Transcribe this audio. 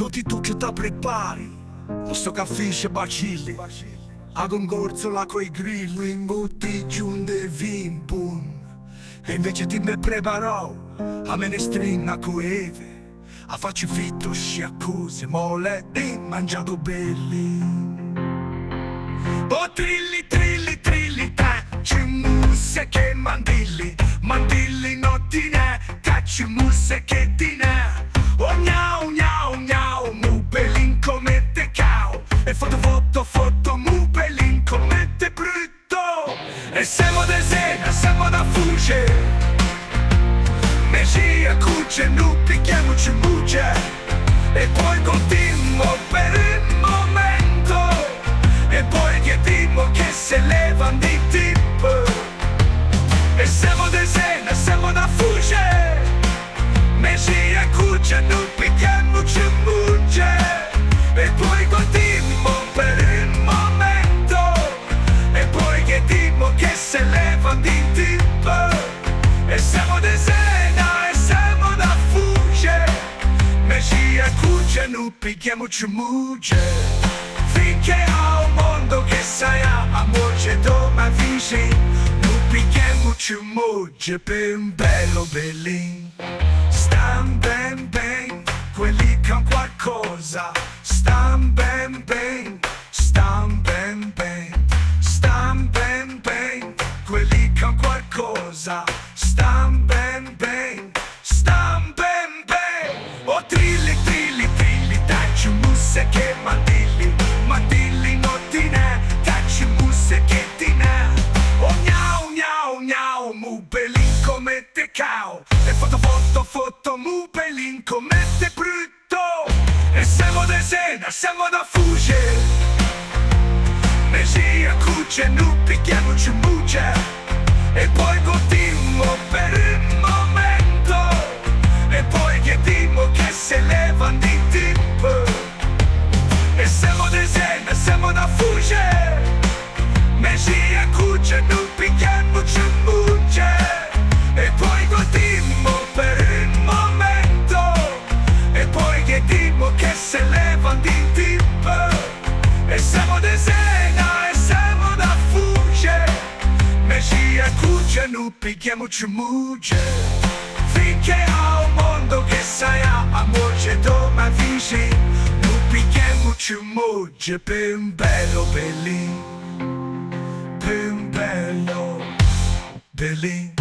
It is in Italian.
tutti tu che ti prepari, lo sto caffè bacilli, ad un gorzola coi grilli, in butti giunde vin pun. E invece di me preparò, a menestrina coeve, a facci fitto sciaccuse, mole e mangiato belli. Oh trilli, trilli, trilli, cacci musse che mandilli, mandilli nottine, cacci musse che dinè. Oh gnau, gnau, gnau, mu belin come te cao, e foto, mu belin come te brutto. E siamo de sena, siamo da fugge, Mesia, cucce, nu picchiamoci mucce, e poi continuo per il momento, e poi chiediamo che se levan di tipo. E siamo de sena, siamo da fugge, Mesia, cucce, nu picchiamoci mucce, e poi continuo per il momento, e poi chiediamo che se levan di tipo. E siamo de sena, e siamo da fugge, Mesia, cucce, nu picchiamoci mucce, finché ho un mondo che sai amore dove vinci, nu picchiamoci mucce per un bello bellin. Stan ben ben, quelli che han qualcosa, stan ben ben, stan ben ben, stan ben ben, quelli che han qualcosa, stan ben ben, stan ben ben. Oh trilli, trilli, trilli, tacci musse che mandilli, mandilli nottine, tacci musse che dinè. Oh gnau, gnau, gnau, mu belin come te cao, e foto, mu belin come te brutto. E siamo de sena, siamo da fugge, Mesia, cucce, nu picchiamoci mucce, e poi continuo per il momento, e poi chiediamo che se levan di tipo. E siamo de sena, siamo da fugge, Mesia, cucce, nu picchiamoci mucce, e poi continuo per il momento, e poi chiediamo che se levan di tipo. E siamo de sena, e siamo da fugge, Mesia, cucce, nu picchiamoci mucce, finché ho un mondo che sai amore dove vinci, nu picchiamoci mucce per un bello bellin, per un bello bellin.